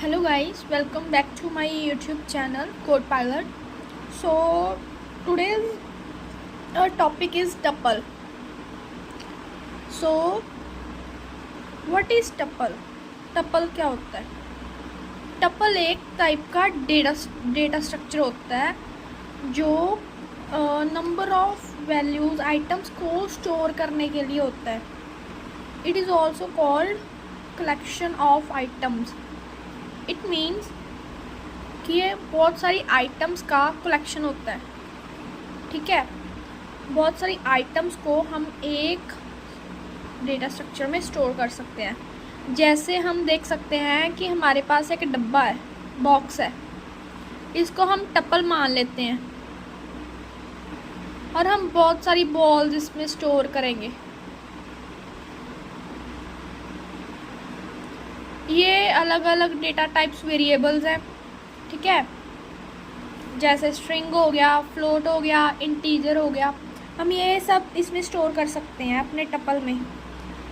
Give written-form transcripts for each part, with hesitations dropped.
Hello guys, welcome back to my YouTube channel Code Pilot. So today's topic is tuple. So what is tuple? Tuple क्या होता है? Tuple एक type का data structure होता है जो नंबर ऑफ वैल्यूज आइटम्स को store करने के लिए होता है. It is also called collection of items. It means कि ये बहुत सारी आइटम्स का कलेक्शन होता है. ठीक है, बहुत सारी आइटम्स को हम एक डेटा स्ट्रक्चर में स्टोर कर सकते हैं. जैसे हम देख सकते हैं कि हमारे पास एक डब्बा है, बॉक्स है, इसको हम टपल मान लेते हैं और हम बहुत सारी बॉल्स इसमें स्टोर करेंगे. ये अलग अलग डेटा टाइप्स वेरिएबल्स हैं. ठीक है, जैसे स्ट्रिंग हो गया, फ्लोट हो गया, इंटीजर हो गया. हम ये सब इसमें स्टोर कर सकते हैं अपने टपल में.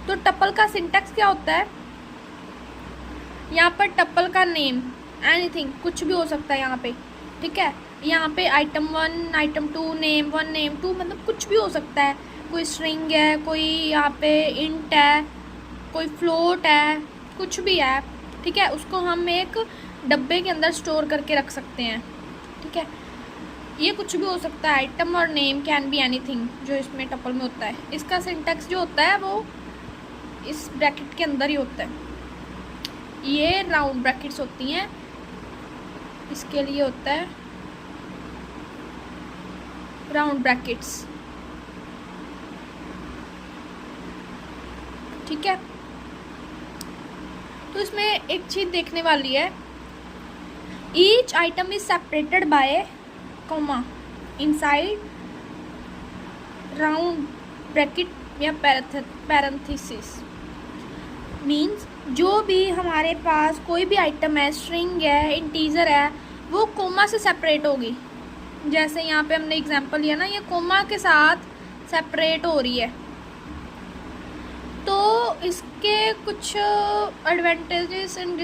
तो टपल का सिंटैक्स क्या होता है? यहाँ पर टपल का नेम एनीथिंग कुछ भी हो सकता है यहाँ पे. ठीक है, यहाँ पे आइटम 1, आइटम 2, नेम 1, नेम 2, मतलब कुछ भी हो सकता है. कोई स्ट्रिंग है, कोई यहाँ पे इंट है, कोई फ्लोट है, कुछ भी है. ठीक है, उसको हम एक डब्बे के अंदर स्टोर करके रख सकते हैं. ठीक है, ये कुछ भी हो सकता है. आइटम और नेम कैन बी एनीथिंग जो इसमें टपल में होता है. इसका सिंटैक्स जो होता है वो इस ब्रैकेट के अंदर ही होता है. ये राउंड ब्रैकेट्स होती हैं, इसके लिए होता है राउंड ब्रैकेट्स. ठीक है, तो इसमें एक चीज़ देखने वाली है. Each item is separated by comma inside round bracket या पैरेंथेसिस. मीन्स जो भी हमारे पास कोई भी आइटम है, स्ट्रिंग है, इंटीजर है, वो कोमा से सेपरेट होगी. जैसे यहाँ पे हमने एग्जांपल लिया ना, ये कोमा के साथ सेपरेट हो रही है. तो इसके कुछ एडवांटेजेस एंड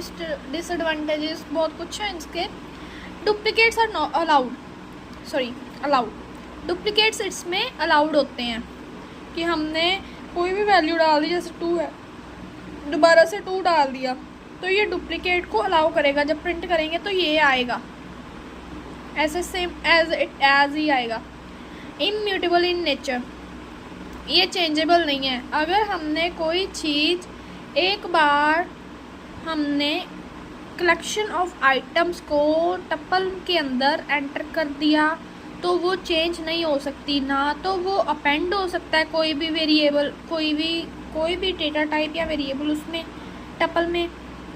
डिसएडवांटेजेस बहुत कुछ है इसके. Duplicates are not allowed, allowed. Duplicates इसमें अलाउड होते हैं कि हमने कोई भी वैल्यू डाल दी, जैसे 2 है, दोबारा से 2 डाल दिया, तो ये डुप्लीकेट को अलाउ करेगा. जब प्रिंट करेंगे तो ये आएगा, ऐसे सेम एज ही आएगा. इम्यूटेबल इन नेचर, ये चेंजेबल नहीं है. अगर हमने कोई चीज़ एक बार हमने कलेक्शन ऑफ आइटम्स को टपल के अंदर एंटर कर दिया तो वो चेंज नहीं हो सकती. ना तो वो अपेंड हो सकता है कोई भी वेरिएबल, कोई भी डेटा टाइप या वेरिएबल उसमें टपल में,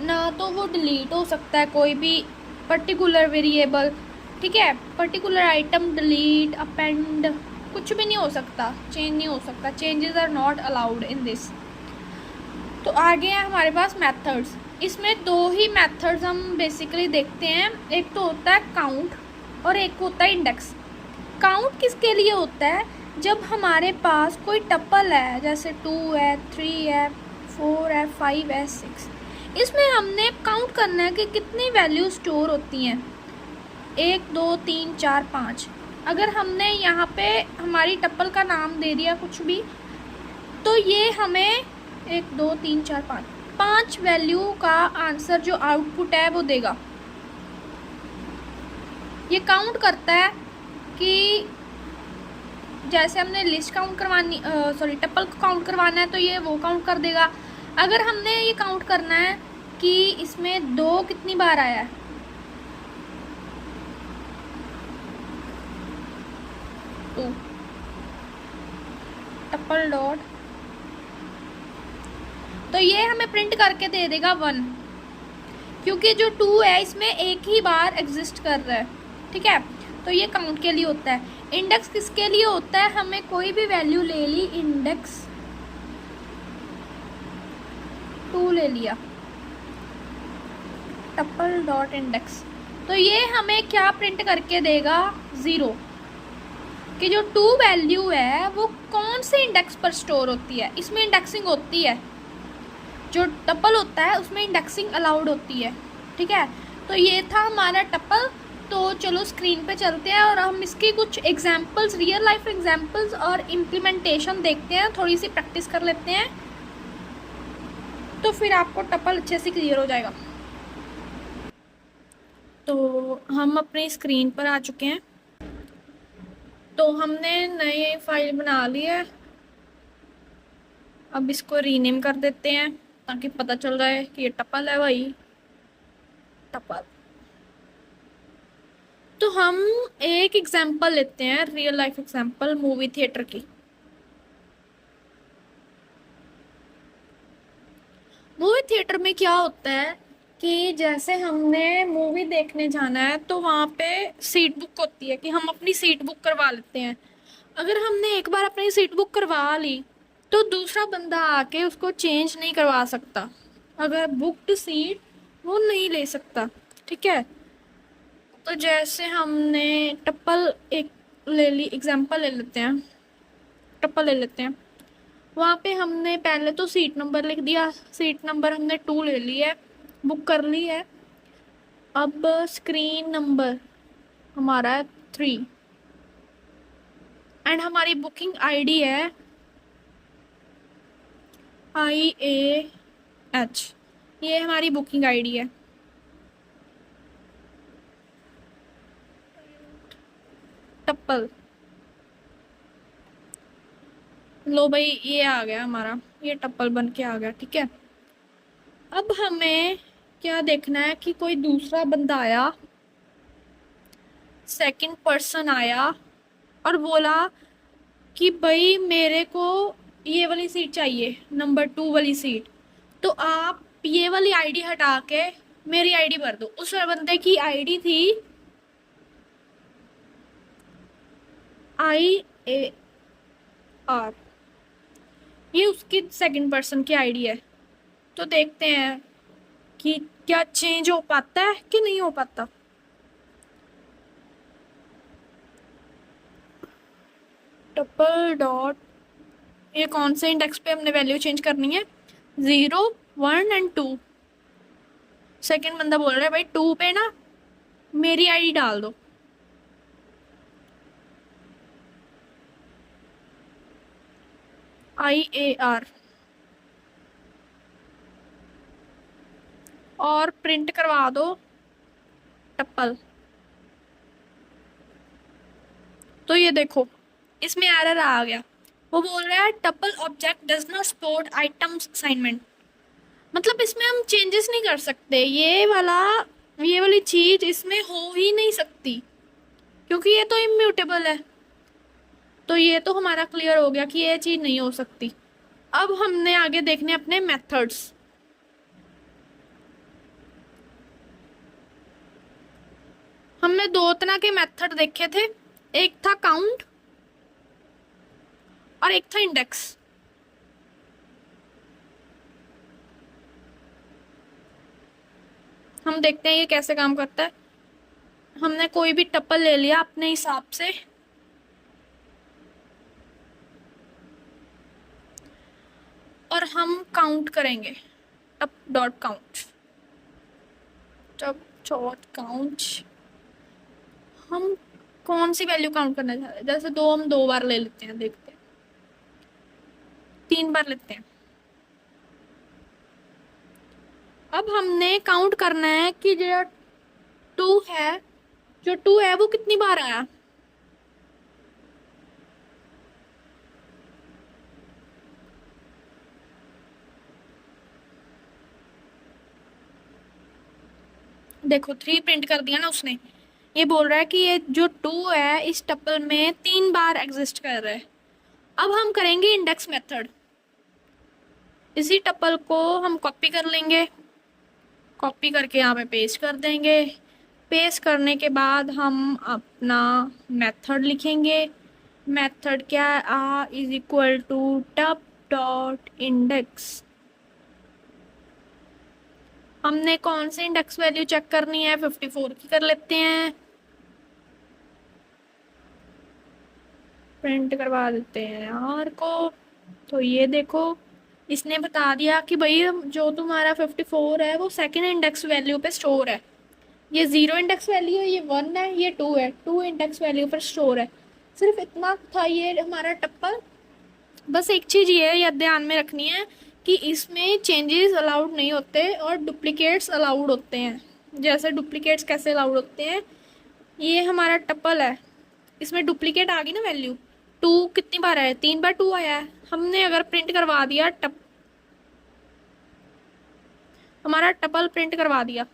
ना तो वो डिलीट हो सकता है कोई भी पर्टिकुलर वेरिएबल. ठीक है, पर्टिकुलर आइटम डिलीट, अपेंड कुछ भी नहीं हो सकता, चेंज नहीं हो सकता. Changes are not allowed in this. तो आगे है हमारे पास मेथड्स. इसमें 2 ही मेथड्स हम बेसिकली देखते हैं. एक तो होता है काउंट और एक होता है इंडेक्स. काउंट किसके लिए होता है? जब हमारे पास कोई टपल है, जैसे 2 है, 3 है, 4 है, 5 है, 6, इसमें हमने काउंट करना है कि कितनी वैल्यू स्टोर होती हैं. 1, 2, 3, 4, 5. अगर हमने यहाँ पे हमारी टपल का नाम दे दिया कुछ भी, तो ये हमें 1, 2, 3, 4, 5 वैल्यू का आंसर जो आउटपुट है वो देगा. ये काउंट करता है कि जैसे हमने लिस्ट काउंट करवानी, टपल को काउंट करवाना है तो ये वो काउंट कर देगा. अगर हमने ये काउंट करना है कि इसमें 2 कितनी बार आया है, टपल डॉट, तो ये हमें प्रिंट करके दे देगा 1, क्योंकि जो 2 है इसमें एक ही बार एग्जिस्ट कर रहा है. ठीक है, तो ये काउंट के लिए होता है. इंडेक्स किसके लिए होता है? हमें कोई भी वैल्यू ले ली, इंडेक्स 2 ले लिया, टपल डॉट इंडेक्स, तो ये हमें क्या प्रिंट करके देगा? 0, कि जो 2 वैल्यू है वो कौन से इंडेक्स पर स्टोर होती है. इसमें इंडेक्सिंग होती है, जो टपल होता है उसमें इंडेक्सिंग अलाउड होती है. ठीक है, तो ये था हमारा टपल। तो चलो स्क्रीन पे चलते हैं और हम इसकी कुछ एग्जांपल्स, रियल लाइफ एग्जांपल्स और इम्प्लीमेंटेशन देखते हैं, थोड़ी सी प्रैक्टिस कर लेते हैं, तो फिर आपको टपल अच्छे से क्लियर हो जाएगा। तो हम अपनी स्क्रीन पर आ चुके हैं। तो हमने नई फाइल बना ली है। अब इसको रीनेम कर देते हैं ताकि पता चल जाए कि ये टपल है भाई, टपल। तो हम एक एग्जांपल लेते हैं, real life example movie theatre की। मूवी थिएटर में क्या होता है कि जैसे हमने मूवी देखने जाना है तो वहाँ पे सीट बुक होती है कि हम अपनी सीट बुक करवा लेते हैं। अगर हमने एक बार अपनी सीट बुक करवा ली तो दूसरा बंदा आके उसको चेंज नहीं करवा सकता। अगर बुक्ड सीट वो नहीं ले सकता, ठीक है। तो जैसे हमने टप्पल एक ले ली, एग्जांपल ले लेते हैं, टप्पल ले लेते हैं। वहाँ पे हमने पहले तो सीट नंबर लिख दिया, सीट नंबर हमने 2 ले ली है, बुक कर ली है। अब स्क्रीन नंबर हमारा है 3 एंड हमारी बुकिंग आईडी है IAH, ये हमारी बुकिंग आईडी है। टप्पल, लो भाई ये आ गया हमारा, ये टप्पल बन के आ गया, ठीक है। अब हमें क्या देखना है कि कोई दूसरा बंदा आया, सेकंड पर्सन आया और बोला कि भाई मेरे को ये वाली सीट चाहिए, नंबर 2 वाली सीट। तो आप ये वाली आईडी हटा के मेरी आईडी भर दो। उस बंदे की आईडी थी IAR, ये उसकी सेकंड पर्सन की आईडी है। तो देखते हैं कि क्या चेंज हो पाता है कि नहीं हो पाता। टप्पल डॉट, ये कौन से इंडेक्स पे हमने वैल्यू चेंज करनी है, 0 1 एंड 2। सेकंड बंदा बोल रहा है भाई 2 पे ना मेरी आईडी डाल दो। IAR और प्रिंट करवा दो टप्पल। तो ये देखो इसमें एरर आ गया, वो बोल रहा है tuple object does not support items assignment. मतलब इसमें हम चेंजेस नहीं कर सकते, ये वाली चीज इसमें हो ही नहीं सकती क्योंकि ये तो इम्यूटेबल है। तो ये तो हमारा क्लियर हो गया कि ये चीज नहीं हो सकती। अब हमने आगे देखने अपने मेथड्स। हमने 2 तरह के मेथड देखे थे, एक था काउंट और एक था इंडेक्स। हम देखते हैं ये कैसे काम करता है। हमने कोई भी टप्पल ले लिया अपने हिसाब से, और हम काउंट करेंगे, टप डॉट काउंट, टप डॉट काउंट। हम कौन सी वैल्यू काउंट करना चाह रहे हैं, जैसे 2 हम 2 बार ले लेते हैं, देखते हैं 3 बार लेते हैं। अब हमने काउंट करना है कि जो 2 है वो कितनी बार आया। देखो 3 प्रिंट कर दिया ना उसने। ये बोल रहा है कि ये जो 2 है इस टप्पल में 3 बार एग्जिस्ट कर रहा है। अब हम करेंगे इंडेक्स मेथड। इसी टप्पल को हम कॉपी कर लेंगे, कॉपी करके यहाँ पे पेस्ट कर देंगे। पेस्ट करने के बाद हम अपना मेथड लिखेंगे। मेथड क्या है, is equal to tup dot index. हमने कौन सी इंडेक्स वैल्यू चेक करनी है, 54 की कर लेते हैं, प्रिंट करवा देते हैं आर को। तो ये देखो इसने बता दिया कि भाई जो तुम्हारा 54 है वो सेकेंड इंडेक्स वैल्यू पे स्टोर है, ये 0 इंडेक्स वैल्यू है, ये 1 है, ये 2 है, 2 इंडेक्स वैल्यू पर स्टोर है। सिर्फ इतना था ये हमारा टप्पल। बस एक चीज़ ये है, याद ध्यान में रखनी है कि इसमें चेंजेस अलाउड नहीं होते और डुप्लीकेट्स अलाउड होते हैं। जैसे डुप्लीकेट्स कैसे अलाउड होते हैं, ये हमारा टप्पल है, इसमें डुप्लीकेट आ गई ना वैल्यू, 2 कितनी बार आया है, 3 बार 2 आया है। हमने अगर प्रिंट करवा दिया हमारा टप्पल प्रिंट करवा दिया,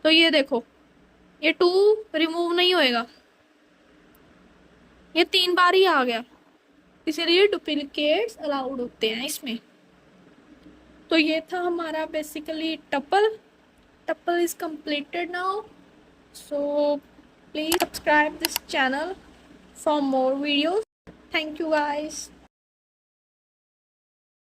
तो ये देखो ये 2 रिमूव नहीं होएगा, ये 3 बार ही आ गया, इसीलिए डुप्लीकेट्स अलाउड होते हैं इसमें। तो ये था हमारा basically tuple is completed now, so please subscribe this channel for more videos. Thank you guys.